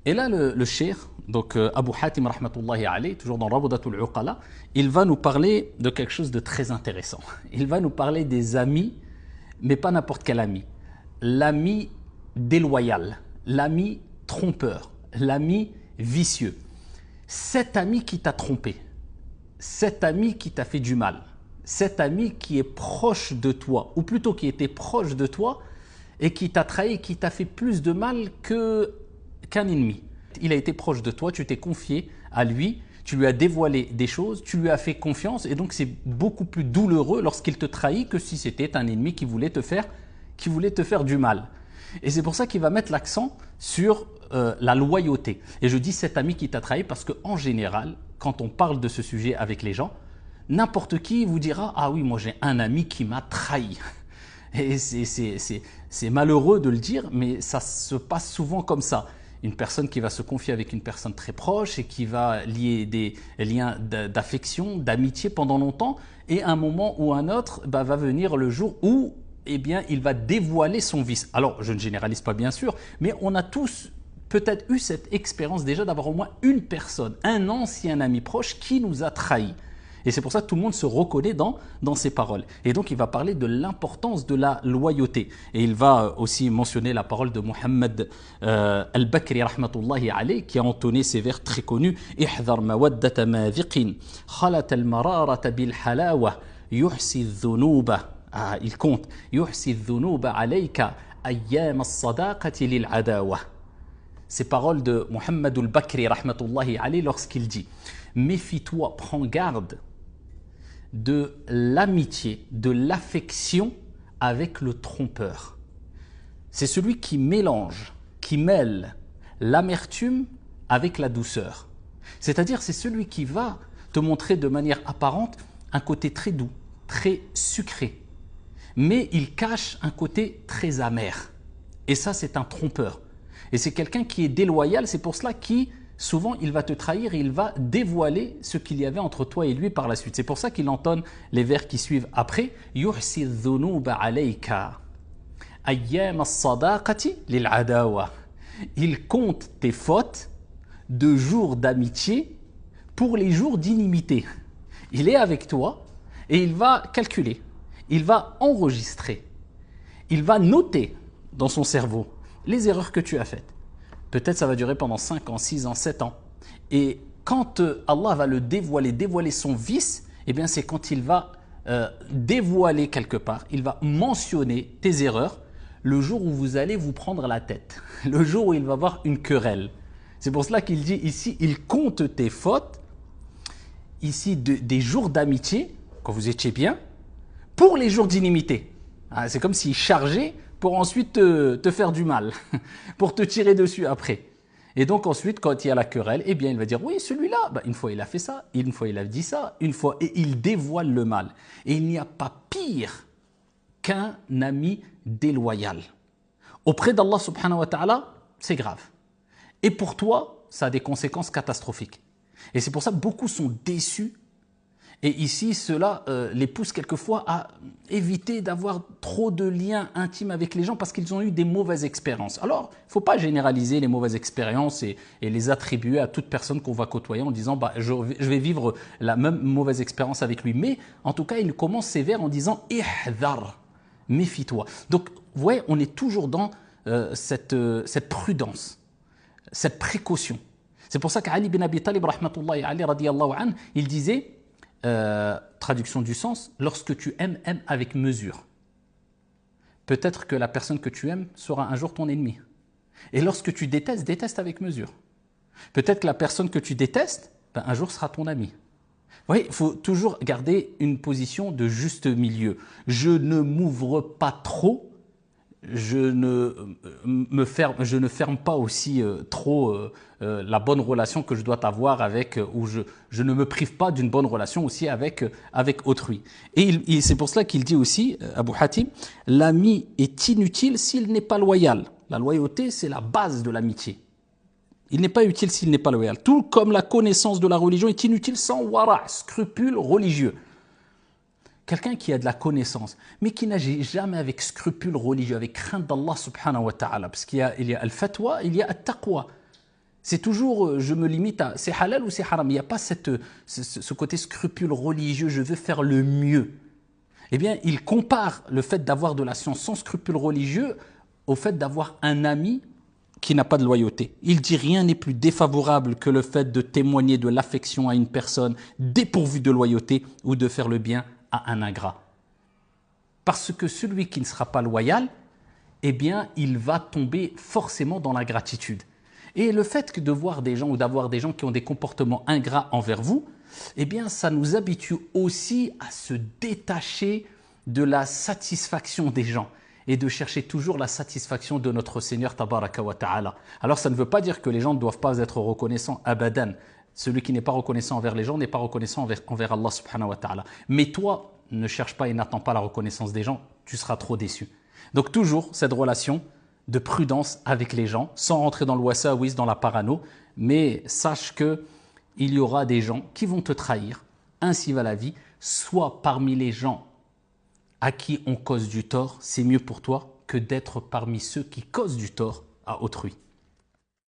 Et là, le cheikh, donc Abu Hatim rahmatullahi alayh, toujours dans Rawdatul Uqala, il va nous parler de quelque chose de très intéressant. Il va nous parler des amis, mais pas n'importe quel ami. L'ami déloyal, l'ami trompeur, l'ami vicieux. Cet ami qui t'a trompé, cet ami qui t'a fait du mal, cet ami qui est proche de toi, ou plutôt qui était proche de toi et qui t'a trahi, qui t'a fait plus de mal qu'un ennemi. Il a été proche de toi, tu t'es confié à lui, tu lui as dévoilé des choses, tu lui as fait confiance et donc c'est beaucoup plus douloureux lorsqu'il te trahit que si c'était un ennemi qui voulait te faire du mal. Et c'est pour ça qu'il va mettre l'accent sur la loyauté. Et je dis cet ami qui t'a trahi parce qu'en général, quand on parle de ce sujet avec les gens, n'importe qui vous dira « Ah oui, moi j'ai un ami qui m'a trahi ». Et c'est malheureux de le dire, mais ça se passe souvent comme ça. Une personne qui va se confier avec une personne très proche et qui va lier des liens d'affection, d'amitié pendant longtemps, et à un moment ou un autre, va venir le jour où il va dévoiler son vice. Alors, je ne généralise pas bien sûr, mais on a tous peut-être eu cette expérience déjà d'avoir au moins une personne, un ancien ami proche qui nous a trahis. Et c'est pour ça que tout le monde se reconnaît dans ces paroles. Et donc il va parler de l'importance de la loyauté. Et il va aussi mentionner la parole de Mohammed al-Bakri rahmatullahi alayh, qui a entonné ces vers très connus. Ihdhar mawaddata madhiqin, khalat al-mararata bil halawa, yuhsi dhunuba. Il compte. Yuhsi dhunuba alayka ayyam as-sadaqati lil adawa. Ces paroles de Mohammed al-Bakri rahmatullahi alayh lorsqu'il dit: méfie-toi, prends garde de l'amitié, de l'affection avec le trompeur. C'est celui qui mélange, qui mêle l'amertume avec la douceur. C'est-à-dire, c'est celui qui va te montrer de manière apparente un côté très doux, très sucré, mais il cache un côté très amer. Et ça, c'est un trompeur. Et c'est quelqu'un qui est déloyal, c'est pour cela qu'il souvent, il va te trahir et il va dévoiler ce qu'il y avait entre toi et lui par la suite. C'est pour ça qu'il entonne les vers qui suivent après. Yuhsi dhunuba alayka ayyam as-sadaqati lil adawa. Il compte tes fautes de jours d'amitié pour les jours d'inimité. Il est avec toi et il va calculer, il va enregistrer, il va noter dans son cerveau les erreurs que tu as faites. Peut-être ça va durer pendant 5 ans, 6 ans, 7 ans. Et quand Allah va le dévoiler son vice, eh bien c'est quand il va dévoiler quelque part, il va mentionner tes erreurs le jour où vous allez vous prendre la tête, le jour où il va y avoir une querelle. C'est pour cela qu'il dit ici, il compte tes fautes, ici des jours d'amitié, quand vous étiez bien, pour les jours d'inimité. C'est comme s'il chargeait pour ensuite te faire du mal, pour te tirer dessus après. Et donc ensuite, quand il y a la querelle, eh bien il va dire, oui, celui-là, une fois il a fait ça, une fois il a dit ça, une fois, et il dévoile le mal. Et il n'y a pas pire qu'un ami déloyal. Auprès d'Allah subhanahu wa ta'ala, c'est grave. Et pour toi, ça a des conséquences catastrophiques. Et c'est pour ça que beaucoup sont déçus. Et ici, cela les pousse quelquefois à éviter d'avoir trop de liens intimes avec les gens parce qu'ils ont eu des mauvaises expériences. Alors, il ne faut pas généraliser les mauvaises expériences et les attribuer à toute personne qu'on va côtoyer en disant je vais vivre la même mauvaise expérience avec lui. Mais en tout cas, il commence ses vers en disant « Ihdhar », méfie-toi. Donc, vous voyez, on est toujours dans cette prudence, cette précaution. C'est pour ça qu'Ali bin Abi Talib, rahmatullahi alayhi, radiyallahu anhu, il disait traduction du sens, lorsque tu aimes, aime avec mesure. Peut-être que la personne que tu aimes sera un jour ton ennemi. Et lorsque tu détestes, déteste avec mesure. Peut-être que la personne que tu détestes, un jour sera ton ami. Vous voyez, il faut toujours garder une position de juste milieu. Je ne m'ouvre pas trop, je ne ferme pas aussi trop la bonne relation que je dois avoir avec, ou je ne me prive pas d'une bonne relation aussi avec autrui. Et c'est pour cela qu'il dit aussi, Abu Hatim, l'ami est inutile s'il n'est pas loyal. La loyauté, c'est la base de l'amitié. Il n'est pas utile s'il n'est pas loyal. Tout comme la connaissance de la religion est inutile sans wara, scrupule religieux. Quelqu'un qui a de la connaissance, mais qui n'agit jamais avec scrupule religieux, avec crainte d'Allah subhanahu wa ta'ala. Parce qu'il y a al-fatwa, il y a al-taqwa. C'est toujours, je me limite à c'est halal ou c'est haram. Il n'y a pas ce côté scrupule religieux, je veux faire le mieux. Eh bien, il compare le fait d'avoir de la science sans scrupule religieux au fait d'avoir un ami qui n'a pas de loyauté. Il dit rien n'est plus défavorable que le fait de témoigner de l'affection à une personne dépourvue de loyauté ou de faire le bien à un ingrat. Parce que celui qui ne sera pas loyal, eh bien, il va tomber forcément dans la gratitude. Et le fait de voir des gens ou d'avoir des gens qui ont des comportements ingrats envers vous, eh bien, ça nous habitue aussi à se détacher de la satisfaction des gens et de chercher toujours la satisfaction de notre Seigneur Tabaraka wa Ta'ala. Alors, ça ne veut pas dire que les gens ne doivent pas être reconnaissants abadan. Celui qui n'est pas reconnaissant envers les gens n'est pas reconnaissant envers Allah subhanahu wa ta'ala. Mais toi, ne cherche pas et n'attends pas la reconnaissance des gens, tu seras trop déçu. Donc toujours cette relation de prudence avec les gens, sans rentrer dans le wasawis, dans la parano, mais sache que il y aura des gens qui vont te trahir, ainsi va la vie, soit parmi les gens à qui on cause du tort, c'est mieux pour toi que d'être parmi ceux qui causent du tort à autrui.